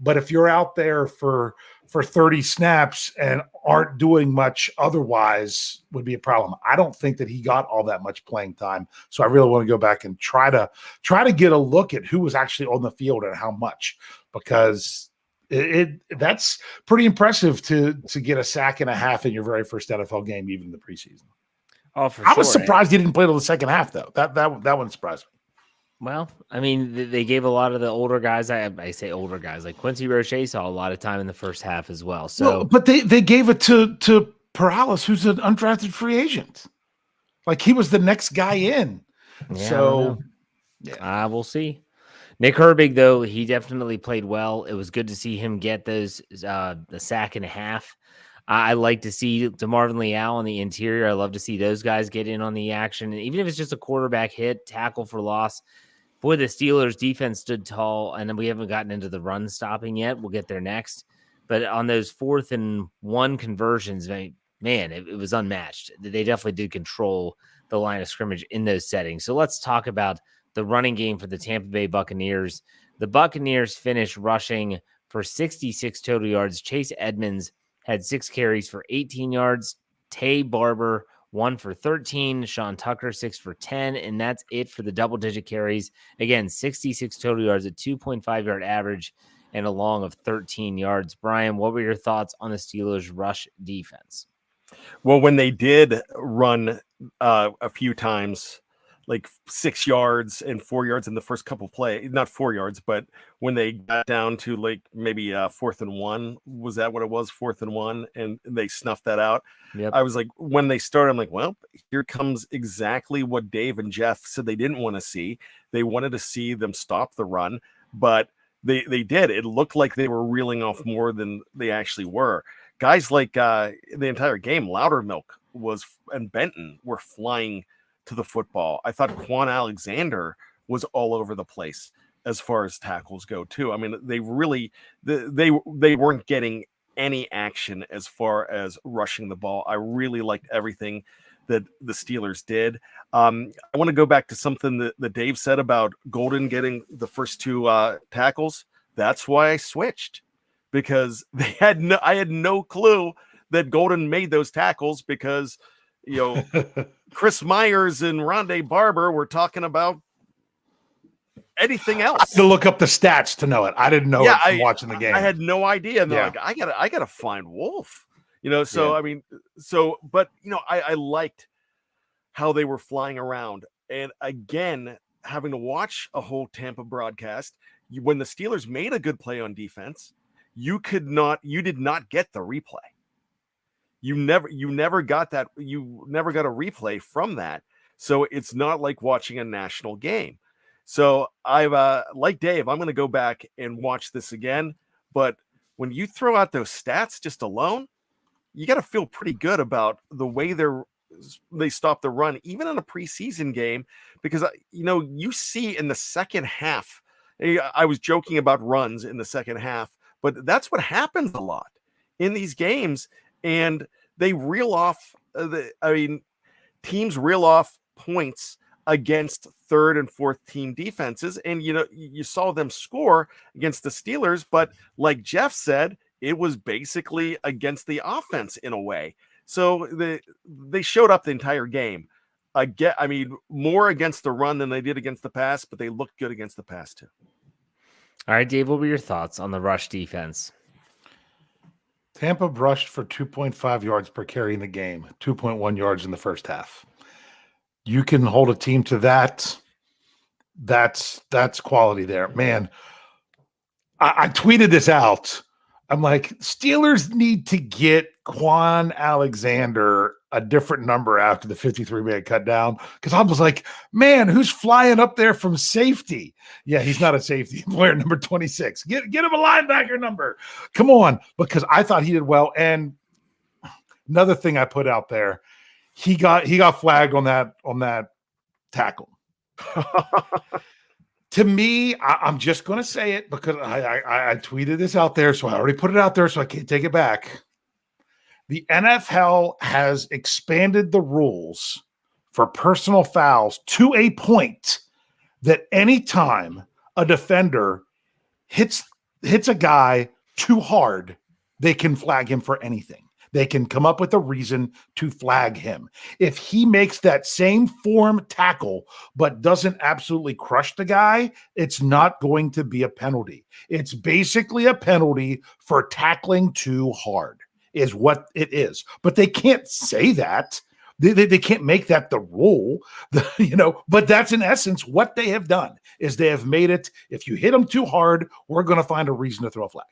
but if you're out there for 30 snaps and aren't doing much otherwise, would be a problem. I don't think that he got all that much playing time. So I really want to go back and try to get a look at who was actually on the field and how much, because that's pretty impressive to get a sack and a half in your very first NFL game, even in the preseason. Oh, for I sure. was surprised he didn't play till the second half, though. That one surprised me. Well, I mean, they gave a lot of the older guys. I say older guys like Quincy Roche saw a lot of time in the first half as well. So, but they gave it to Perales, who's an undrafted free agent. Like, he was the next guy in. Yeah, So, we'll see. Nick Herbig, though, he definitely played well. It was good to see him get those the sack and a half. I like to see DeMarvin Leal on the interior. I love to see those guys get in on the action. And even if it's just a quarterback hit, tackle for loss. Boy, the Steelers defense stood tall, and we haven't gotten into the run stopping yet. We'll get there next. But on those 4th and 1 conversions, man, it was unmatched. They definitely did control the line of scrimmage in those settings. So let's talk about the running game for the Tampa Bay Buccaneers. The Buccaneers finished rushing for 66 total yards. Chase Edmonds had 6 carries for 18 yards. Tay Barber, 1 for 13. Sean Tucker, 6 for 10. And that's it for the double-digit carries. Again, 66 total yards, a 2.5-yard average, and a long of 13 yards. Bryan, what were your thoughts on the Steelers' rush defense? Well, when they did run a few times, like 6 yards and 4 yards in the first couple plays, not 4 yards, but when they got down to like maybe 4th and 1, was that what it was? 4th and 1, and they snuffed that out. Yep. I was like, when they started, I'm like, well, here comes exactly what Dave and Jeff said they didn't want to see. They wanted to see them stop the run, but they did. It looked like they were reeling off more than they actually were. Guys like the entire game, Loudermilk and Benton were flying to the football. I thought Quan Alexander was all over the place as far as tackles go too. I mean, they really they weren't getting any action as far as rushing the ball. I really liked everything that the Steelers did. I want to go back to something that Dave said about Golden getting the first 2 tackles. That's why I switched, because I had no clue that Golden made those tackles, because Chris Myers and Rondé Barber were talking about anything else. I had to look up the stats to know it. I didn't know it from watching the game. I had no idea. And they're like, I gotta find Wolf. So I mean, but I liked how they were flying around. And again, having to watch a whole Tampa broadcast, when the Steelers made a good play on defense, you did not get the replay. You never got that. You never got a replay from that. So it's not like watching a national game. So I've like Dave, I'm going to go back and watch this again. But when you throw out those stats just alone, you got to feel pretty good about the way they stop the run, even in a preseason game, because you see in the second half. I was joking about runs in the second half, but that's what happens a lot in these games. And they reel off, teams reel off points against 3rd and 4th team defenses. And, you saw them score against the Steelers, but like Jeff said, it was basically against the offense in a way. So they showed up the entire game. More against the run than they did against the pass, but they looked good against the pass too. All right, Dave, what were your thoughts on the rush defense? Tampa rushed for 2.5 yards per carry in the game, 2.1 yards in the first half. You can hold a team to that. That's quality there. Man, I tweeted this out. I'm like, Steelers need to get Quan Alexander a different number after the 53-man cut down, because I was like, man, who's flying up there from safety? Yeah, he's not a safety player, number 26. Get him a linebacker number. Come on, because I thought he did well. And another thing I put out there, he got flagged on that tackle. To me, I'm just going to say it because I tweeted this out there, so I already put it out there, so I can't take it back. The NFL has expanded the rules for personal fouls to a point that anytime a defender hits a guy too hard, they can flag him for anything. They can come up with a reason to flag him. If he makes that same form tackle but doesn't absolutely crush the guy, it's not going to be a penalty. It's basically a penalty for tackling too hard is what it is. But they can't say that. They can't make that the rule, but that's in essence what they have done is they have made it. If you hit them too hard, we're going to find a reason to throw a flag.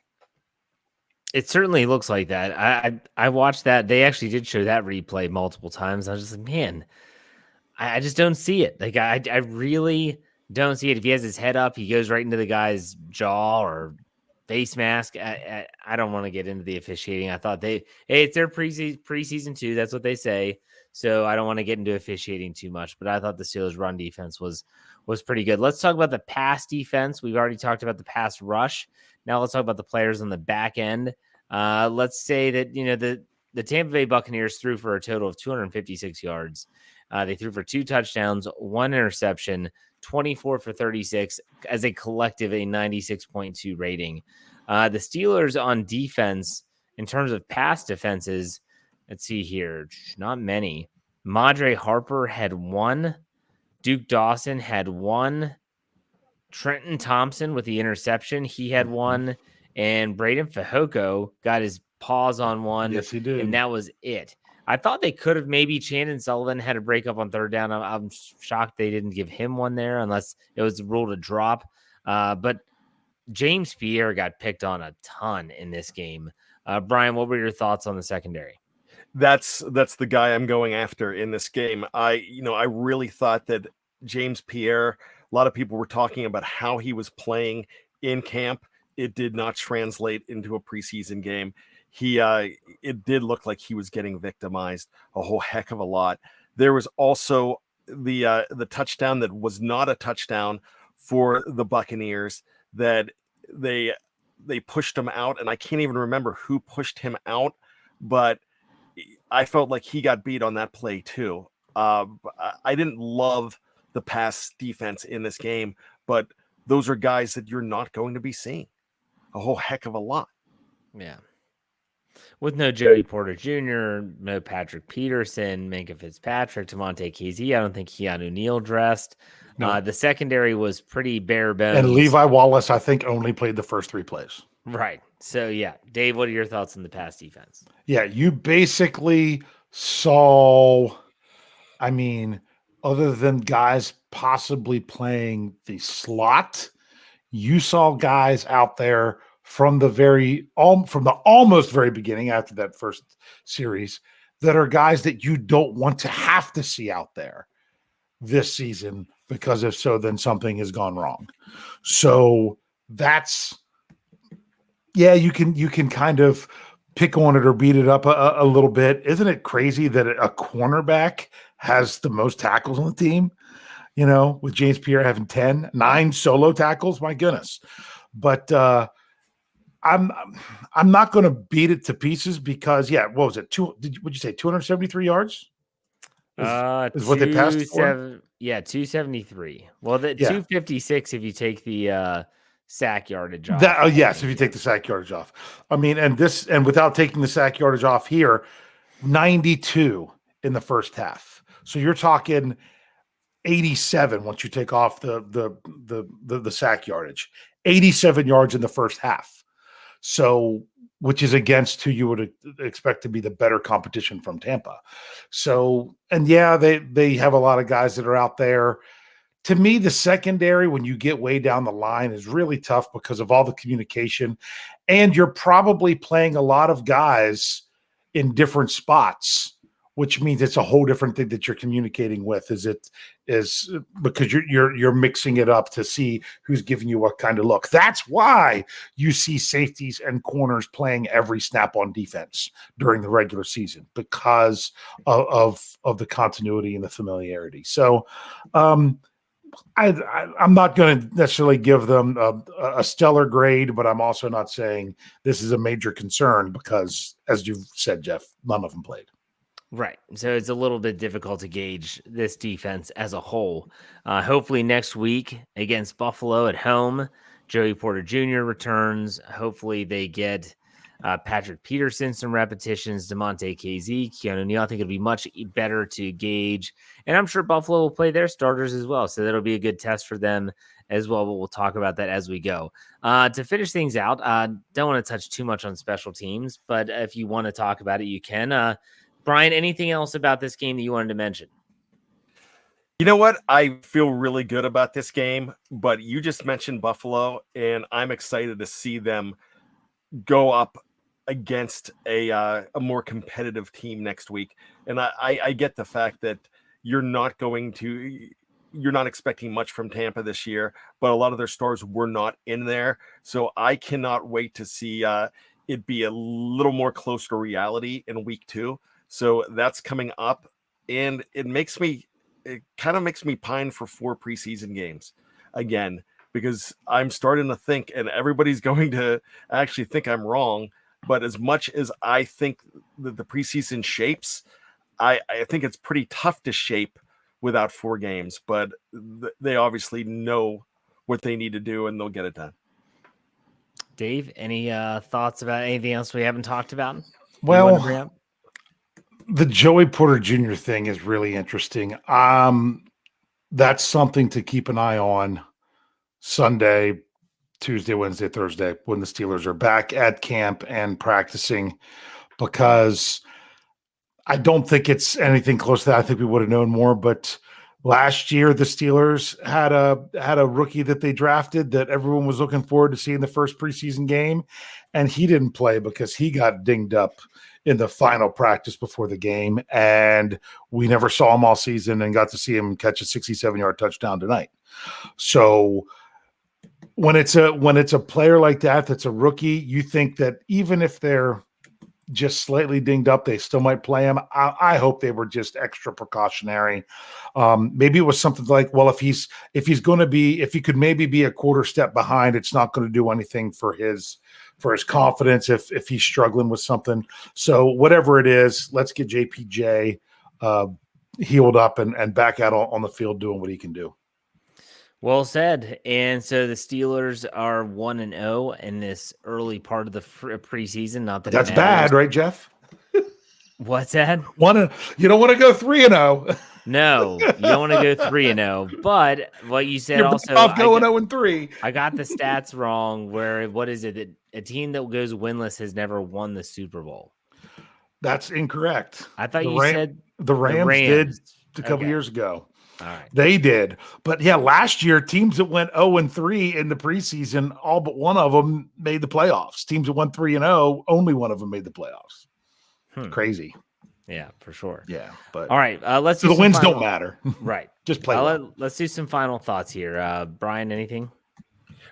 It certainly looks like that. I watched that. They actually did show that replay multiple times. I was just like, man, I just don't see it. Like I really don't see it. If he has his head up, he goes right into the guy's jaw or face mask. I don't want to get into the officiating. I thought it's their preseason too. That's what they say. So I don't want to get into officiating too much. But I thought the Steelers' run defense was pretty good. Let's talk about the pass defense. We've already talked about the pass rush. Now let's talk about the players on the back end. Let's say that, the Tampa Bay Buccaneers threw for a total of 256 yards. They threw for 2 touchdowns, 1 interception, 24 for 36 as a collective, a 96.2 rating. The Steelers on defense, in terms of pass defenses, let's see here, not many. Madre Harper had 1. Duke Dawson had 1. Trenton Thompson with the interception, he had 1. And Braden Fehoko got his paws on 1. Yes, he did. And that was it. I thought they could have maybe Chandon Sullivan had a breakup on 3rd down. I'm shocked they didn't give him one there unless it was the rule to drop. But James Pierre got picked on a ton in this game. Bryan, what were your thoughts on the secondary? That's the guy I'm going after in this game. I really thought that James Pierre, a lot of people were talking about how he was playing in camp. It did not translate into a preseason game. It did look like he was getting victimized a whole heck of a lot. There was also the touchdown that was not a touchdown for the Buccaneers that they pushed him out, and I can't even remember who pushed him out, but I felt like he got beat on that play too. I didn't love the pass defense in this game, but those are guys that you're not going to be seeing a whole heck of a lot. Yeah. With no Joey Porter Jr., no Patrick Peterson, Minkah Fitzpatrick, Tamonte Kesey, I don't think Keanu Neal dressed. No. The secondary was pretty bare bones. And Levi Wallace, I think, only played the first 3 plays. Right. So, yeah. Dave, what are your thoughts on the pass defense? Yeah, you basically saw, other than guys possibly playing the slot, you saw guys out there from the almost very beginning after that first series that are guys that you don't want to have to see out there this season, because if so, then something has gone wrong. So that's, you can kind of pick on it or beat it up a little bit. Isn't it crazy that a cornerback has the most tackles on the team? With James Pierre having 9 solo tackles, my goodness. But I'm not going to beat it to pieces because, what was it? Would you say 273 yards? Is what they passed for? Yeah, 273. Well, 256 if you take the sack yardage off. Yes, if you take the sack yardage off. And without taking the sack yardage off here, 92 in the first half. So you're talking 87 once you take off the sack yardage. 87 yards in the first half. So, which is against who you would expect to be the better competition from Tampa. So, and they have a lot of guys that are out there. To me, the secondary, when you get way down the line, is really tough because of all the communication. And you're probably playing a lot of guys in different spots, which means it's a whole different thing that you're communicating with. Is because you're mixing it up to see who's giving you what kind of look. That's why you see safeties and corners playing every snap on defense during the regular season, because of the continuity and the familiarity. So I'm not going to necessarily give them a stellar grade, but I'm also not saying this is a major concern because, as you've said, Jeff, none of them played. Right. So it's a little bit difficult to gauge this defense as a whole. Hopefully next week against Buffalo at home, Joey Porter Jr. returns. Hopefully they get Patrick Peterson some repetitions, DeMonte KZ, Keanu Neal. I think it'll be much better to gauge. And I'm sure Buffalo will play their starters as well. So that'll be a good test for them as well. But we'll talk about that as we go. To finish things out, don't want to touch too much on special teams, but if you want to talk about it, you can. Bryan, anything else about this game that you wanted to mention? You know what? I feel really good about this game, but you just mentioned Buffalo, and I'm excited to see them go up against a more competitive team next week. And I get the fact that you're not expecting much from Tampa this year, but a lot of their stars were not in there. So I cannot wait to see it be a little more close to reality in week 2. So that's coming up, and it kind of makes me pine for 4 preseason games again, because I'm starting to think, and everybody's going to actually think I'm wrong, but as much as I think that the preseason shapes, I think it's pretty tough to shape without 4 games, but they obviously know what they need to do, and they'll get it done. Dave, any thoughts about anything else we haven't talked about? Well, the Joey Porter Jr. thing is really interesting. That's something to keep an eye on Sunday, Tuesday, Wednesday, Thursday, when the Steelers are back at camp and practicing, because I don't think it's anything close to that. I think we would have known more, but last year the Steelers had a rookie that they drafted that everyone was looking forward to seeing the first preseason game, and he didn't play because he got dinged up in the final practice before the game, and we never saw him all season and got to see him catch a 67-yard touchdown tonight. So when it's a player like that that's a rookie, you think that even if they're just slightly dinged up, they still might play him. I hope they were just extra precautionary. Maybe it was something like, well, if he could maybe be a quarter step behind, it's not going to do anything for his confidence if he's struggling with something. So whatever it is, let's get JPJ healed up and back out on the field doing what he can do. Well said. And so the Steelers are 1-0 in this early part of the preseason. Not that that's bad, right, Jeff? What's that? You don't want to go 3-0. No, you don't want to go 3-0. But what you said, you're also off going 0-3. I got the stats wrong. What is it? That a team that goes winless has never won the Super Bowl. That's incorrect. I thought you said the Rams did a couple years ago. All right. They did. But yeah, last year, teams that went 0-3 in the preseason, all but one of them made the playoffs. Teams that went 3-0, only one of them made the playoffs. Crazy. Yeah, for sure. Yeah. But all right. Let's do the wins don't matter. Right. Just play. Let's do some final thoughts here. Bryan, anything?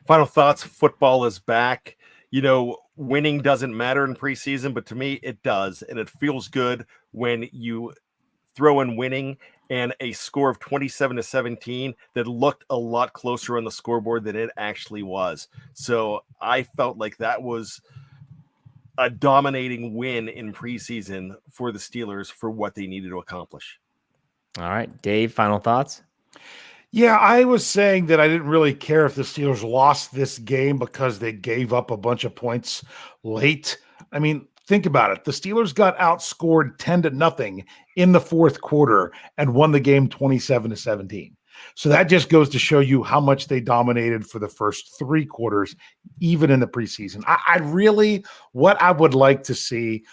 Final thoughts. Football is back. Winning doesn't matter in preseason, but to me it does. And it feels good when you throw in winning and a score of 27-17 that looked a lot closer on the scoreboard than it actually was. So I felt like that was a dominating win in preseason for the Steelers for what they needed to accomplish. All right, Dave, final thoughts? Yeah, I was saying that I didn't really care if the Steelers lost this game because they gave up a bunch of points late. I mean, think about it. The Steelers got outscored 10-0 in the fourth quarter and won the game 27-17. So that just goes to show you how much they dominated for the first 3 quarters, even in the preseason. What I would like to see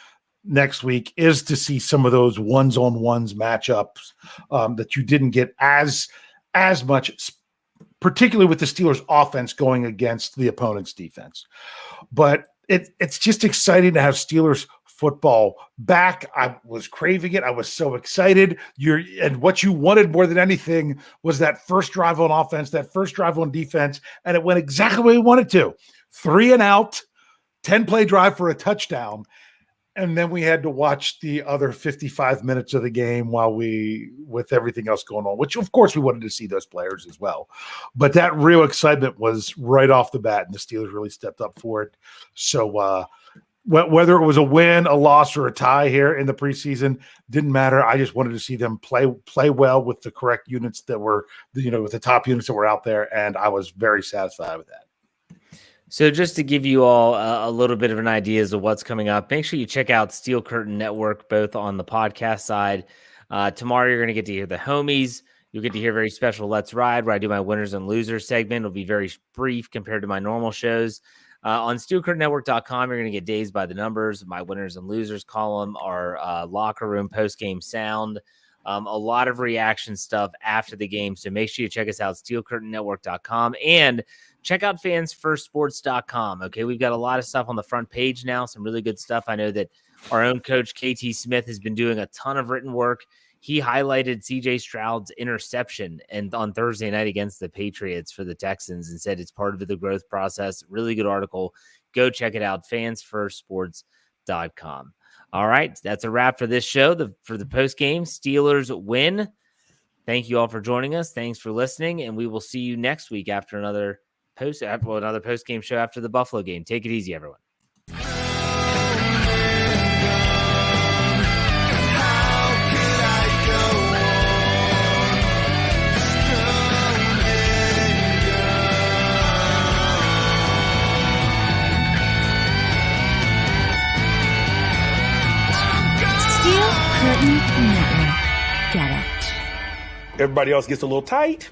next week is to see some of those ones-on-ones matchups that you didn't get as much, particularly with the Steelers offense going against the opponent's defense. But it's just exciting to have Steelers football back. I was craving it. I was so excited. And what you wanted more than anything was that first drive on offense, that first drive on defense, and it went exactly the way we wanted to. 3 and out, 10-play drive for a touchdown. And then we had to watch the other 55 minutes of the game with everything else going on, which of course we wanted to see those players as well. But that real excitement was right off the bat, and the Steelers really stepped up for it. So whether it was a win, a loss, or a tie here in the preseason, didn't matter. I just wanted to see them play well with the correct units that were, with the top units that were out there, and I was very satisfied with that. So just to give you all a little bit of an idea as to what's coming up, make sure you check out Steel Curtain Network, both on the podcast side. Tomorrow, you're going to get to hear the homies. You'll get to hear a very special Let's Ride, where I do my winners and losers segment. It'll be very brief compared to my normal shows. On SteelCurtainNetwork.com, you're going to get Days by the Numbers, my winners and losers column, our locker room post-game sound, a lot of reaction stuff after the game. So make sure you check us out, SteelCurtainNetwork.com, and check out fansfirstsports.com. Okay, we've got a lot of stuff on the front page now, some really good stuff. I know that our own coach, KT Smith, has been doing a ton of written work. He highlighted C.J. Stroud's interception on Thursday night against the Patriots for the Texans and said it's part of the growth process. Really good article. Go check it out, fansfirstsports.com. All right, that's a wrap for this show. For the post-game, Steelers win. Thank you all for joining us. Thanks for listening, and we will see you next week after another post-game show after the Buffalo game. Take it easy, everyone. Steel Curtain Network. Get it. Everybody else gets a little tight.